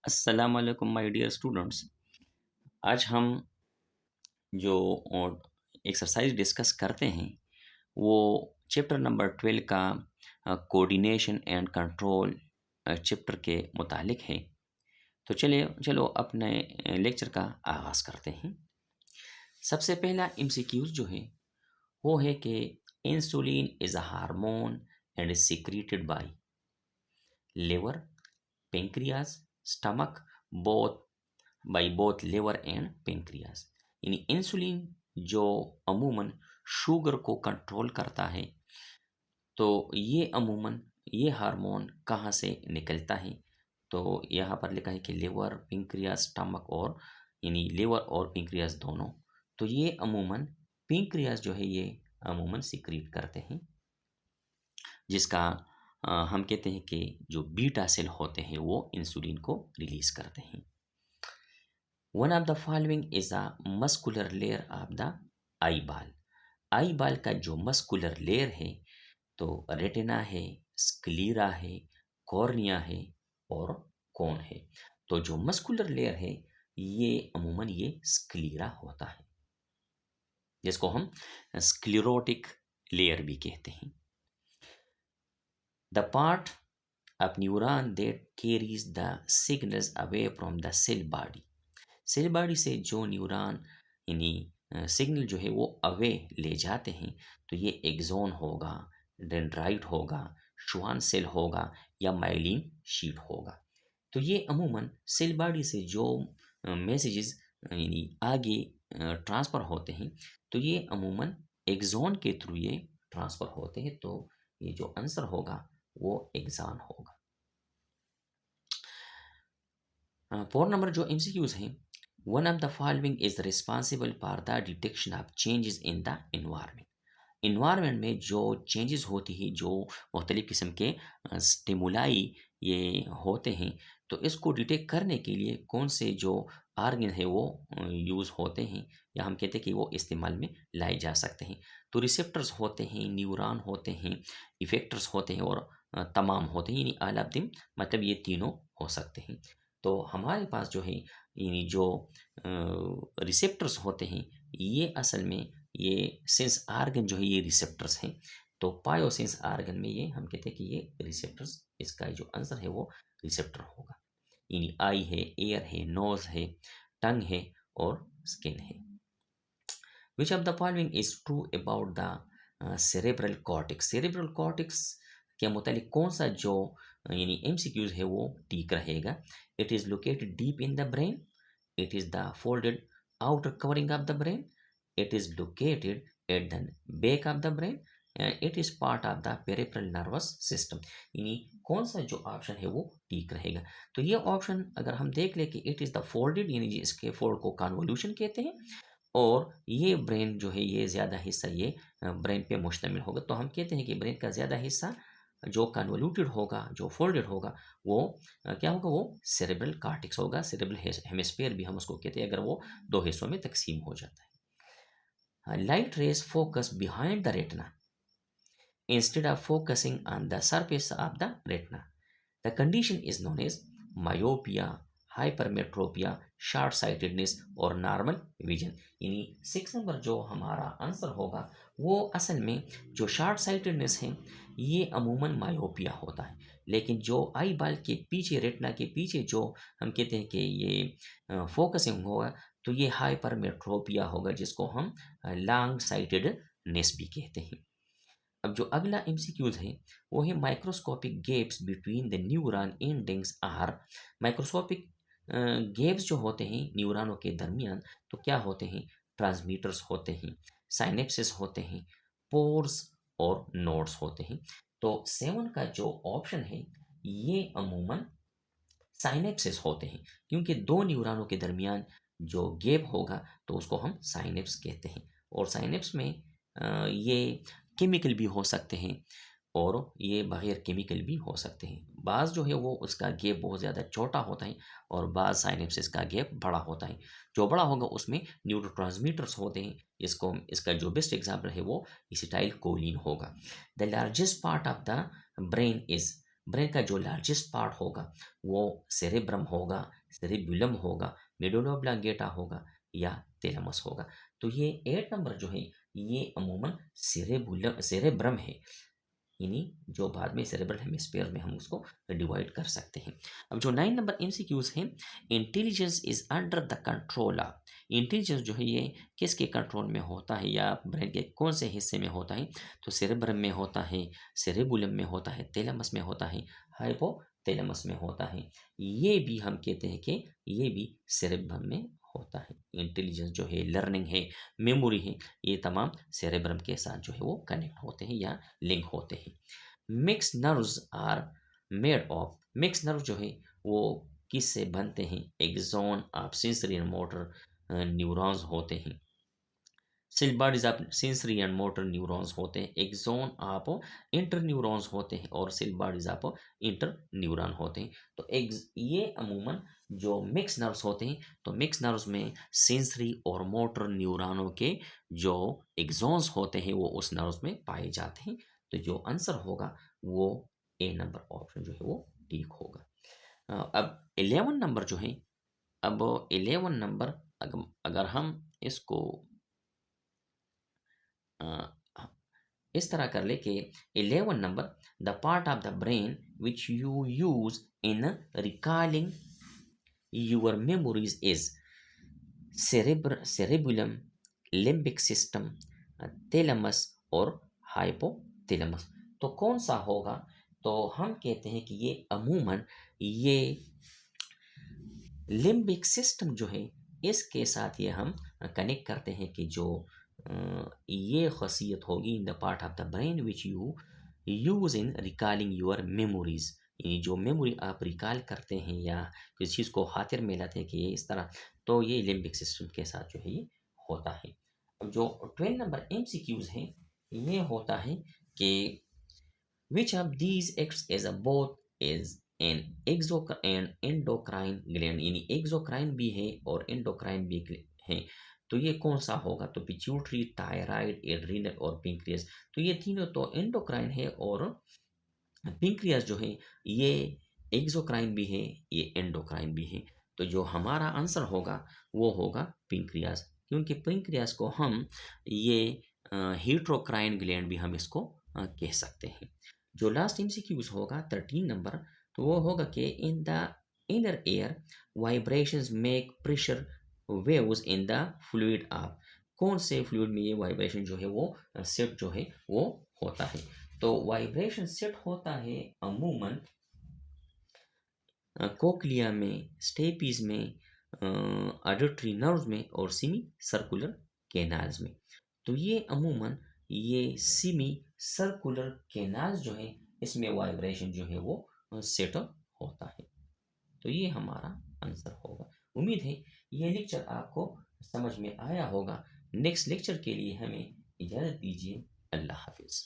अस्सलाम वालेकुम my dear students. आज हम जो एक्सरसाइज डिस्कस करते हैं वो चैप्टर नंबर 12 का कोऑर्डिनेशन एंड कंट्रोल चैप्टर के मुतालिक है। तो चलिए चलो अपने लेक्चर का आगाज़ करते हैं। सबसे पहला एमसीक्यूज जो है वो है कि insulin is a hormone and is secreted by liver, pancreas, stomach, both by both liver and pancreas. यानी इंसुलिन जो अमूमन शुगर को कंट्रोल करता है, तो ये अमूमन ये हार्मोन कहाँ से निकलता है? तो यहाँ पर लिखा है कि लिवर, पेंक्रियास, स्टमक और यानी लिवर और पेंक्रियास दोनों। तो ये अमूमन पेंक्रियास जो है ये अमूमन सिक्रीट करते हैं, जिसका हम कहते हैं कि जो बीटा सेल होते हैं वो इंसुलिन को रिलीज करते हैं। One of the following is a muscular layer of the eyeball. आई बाल का जो मस्कुलर लेयर है, तो रेटिना है, स्क्लीरा है, कॉर्निया है और कोन है। तो जो मस्कुलर लेयर है ये अमूमन ये स्क्लीरा होता है, जिसको हम स्क्लेरोटिक लेयर भी कहते हैं। The part of neuron that carries the signals away from the cell body. Cell body से जो न्यूरॉन यानी सिग्नल जो है वो अवे ले जाते हैं, तो ये एक्सोन होगा, डेंड्राइट होगा, श्वान सेल होगा या माइलिन शीट होगा। तो ये अमूमन सेल बॉडी से जो मैसेजेस यानी आगे ट्रांसफ़र होते हैं, तो ये अमूमन एक्सोन के थ्रू ये ट्रांसफ़र होते हैं। तो ये जो आंसर होगा वो एक्सॉन होगा। फोर नंबर जो एमसीक्यूज हैं, one of the following is responsible for the detection of changes in the environment. Environment में जो चेंजेस होती है, जो मुख्तलिफ़ किस्म के स्टिमुलाई ये होते हैं, तो इसको डिटेक्ट करने के लिए कौन से जो आर्गन है वो यूज़ होते हैं या हम कहते हैं कि वो इस्तेमाल में लाए जा सकते हैं। तो रिसेप्टर्स होते हैं, न्यूरॉन होते हैं, इफेक्टर्स होते हैं और तमाम होते हैं, यानी ऑल ऑफ देम, मतलब ये तीनों हो सकते हैं। तो हमारे पास जो है यानी जो रिसेप्टर्स होते हैं, ये असल में ये सेंस आर्गन जो है ये रिसेप्टर्स हैं। तो पायोसेंस आर्गन में ये हम कहते हैं कि ये रिसेप्टर्स, इसका जो आंसर है वो रिसेप्टर होगा। यानी आई है, एयर है, नोज है, टंग है और स्किन है। Which of the following is true about the cerebral cortex. Cerebral cortex के मुतालिक कौन सा जो यानी एमसीक्यूज है वो ठीक रहेगा? It is located deep in the brain, it is the folded outer covering of the brain, it is located at the back of the brain, and it is part of the peripheral nervous system। यानी कौन सा जो option है वो ठीक रहेगा? तो ये ऑप्शन अगर हम देख ले कि इट इज़ द फोल्डेड, यानी इसके फोल्ड को कन्वोल्यूशन कहते हैं, और ये ब्रेन जो है ये ज़्यादा हिस्सा ये ब्रेन पे मुश्तमिल होगा। तो हम कहते हैं कि ब्रेन का ज़्यादा हिस्सा जो कन्वोल्यूटेड होगा, जो फोल्डेड होगा, वो क्या होगा? वो सेरेब्रल कॉर्टेक्स होगा। सेरेब्रल हेमिस्फीयर भी हम उसको कहते हैं अगर वो दो हिस्सों में तकसीम हो जाता है। Light rays focus behind the retina instead of focusing on the surface of the retina. The condition is known as myopia, hypermetropia, short sightedness और नॉर्मल विजन। यानी 6 नंबर जो हमारा आंसर होगा वो असल में जो शॉर्ट साइटेडनेस है ये अमूमन मायोपिया होता है, लेकिन जो आई बाल के पीछे, रेटिना के पीछे जो हम कहते हैं कि ये फोकसिंग होगा, तो ये हाइपरमेट्रोपिया होगा, जिसको हम लॉन्ग साइटेडनेस भी कहते हैं। अब जो अगला एमसीक्यूज है वो है microscopic gaps between the neuron endings are. Microscopic gaps जो होते हैं न्यूरॉनों के दरमियान, तो क्या होते हैं? ट्रांसमीटर्स होते हैं, साइनेप्सिस होते हैं, पोर्स और नोड्स होते हैं। तो 7 का जो ऑप्शन है ये अमूमन साइनेप्सिस होते हैं, क्योंकि दो न्यूरॉनों के दरमियान जो गैप होगा तो उसको हम साइनेप्स कहते हैं। और साइनेप्स में ये केमिकल भी हो सकते हैं और ये बगैर केमिकल भी हो सकते हैं। बाज़ जो है वो उसका गैप बहुत ज़्यादा छोटा होता है और बाज़ साइनेप्सिस का गैप बड़ा होता है। जो बड़ा होगा उसमें न्यूरोट्रांसमीटर्स होते हैं, इसको इसका जो बेस्ट एग्जांपल है वो एसिटाइल कोलिन होगा। The largest part of the brain is brain का जो लार्जेस्ट पार्ट होगा वो सेरेब्रम होगा, सेरेब्युलम होगा, मेडुला ऑब्लांगेटा होगा या थैलेमस होगा। तो ये 8 नंबर जो है ये अमूमन सेरेब्रम है, यानी जो बाद में सेरेब्रल हेमिस्फीयर में हम उसको डिवाइड कर सकते हैं। अब जो 9 नंबर एमसीक्यूज हैं, intelligence is under the control of. Intelligence जो है ये किसके कंट्रोल में होता है या ब्रेन के कौन से हिस्से में होता है? तो सेरेब्रम में होता है, सेरेबुलम में होता है, थैलेमस में होता है, हाइपोथैलेमस में होता है। ये भी हम कहते हैं कि ये भी सेरेब्रम में होता है। इंटेलिजेंस जो है, लर्निंग है, मेमोरी है, ये तमाम सेरेब्रम के साथ जो है वो कनेक्ट होते हैं या लिंक होते हैं। Mix nerves are made of. Mix nerve जो है वो किससे बनते हैं? Axon of sensory and motor neurons होते हैं। Cell bodies of sensory and motor neurons होते हैं, एक्सोन ऑफ इंटर न्यूरॉन्स होते हैं और cell bodies of inter neuron होते हैं। तो ये अमूमन जो मिक्स नर्व्स होते हैं, तो मिक्स नर्व्स में सेंसरी और मोटर न्यूरॉनों के जो एक्सोन्स होते हैं वो उस नर्व्स में पाए जाते हैं। तो जो आंसर होगा वो ए नंबर ऑप्शन जो है वो ठीक होगा। अब 11 नंबर जो है, अब 11 नंबर अगर हम इसको अ, इस तरह कर ले कि 11 number, the part of the brain which you use in recalling your memories is cerebellum, limbic system, thalamus और हाइपोथैलेमस। तो कौन सा होगा? तो हम कहते हैं कि ये अमूमन ये लिम्बिक सिस्टम जो है इसके साथ ये हम कनेक्ट करते हैं कि जो ये खसियत होगी in the part of the brain which you use in recalling your memories, यानी जो मेमोरी आप रिकॉल करते हैं या किसी चीज़ को खातिर में लाते हैं कि ये इस तरह, तो ये लिम्बिक सिस्टम के साथ जो है ये होता है। अब जो 12 नंबर एमसीक्यूज हैं, ये होता है कि which of these acts as a both is an exocrine endocrine gland, यानी एक्सोक्राइन भी है और एंडोक्राइन भी है। तो ये कौन सा होगा? तो पिट्यूटरी, थायराइड, एड्रीनल और पिंक्रियास। तो ये तीनों तो एंडोक्राइन है और पिंक्रियास जो है ये एक्सोक्राइन भी है, ये एंडोक्राइन भी है। तो जो हमारा आंसर होगा वो होगा पिंक्रियास, क्योंकि पिंक्रियास को हम ये हीट्रोक्राइन ग्लैंड भी हम इसको कह सकते हैं। जो लास्ट एमसीक्यूज होगा 13 नंबर, तो वो होगा कि in the inner air vibrations make pressure waves in the fluid of. कौन से फ्लूइड में ये वाइब्रेशन जो है वो सेट जो है वो होता है? तो वाइब्रेशन सेट होता है अमूमन कोक्लिया में, स्टेपीज में, ऑडिटरी नर्व्स में और सिमी सर्कुलर कैनाल्स में। तो ये अमूमन ये सिमी सर्कुलर कैनाल्स जो है इसमें वाइब्रेशन जो है वो सेट होता है। तो ये हमारा आंसर होगा। उम्मीद है ये लेक्चर आपको समझ में आया होगा। नेक्स्ट लेक्चर के लिए हमें इजाज़त दीजिए। अल्लाह हाफिज़।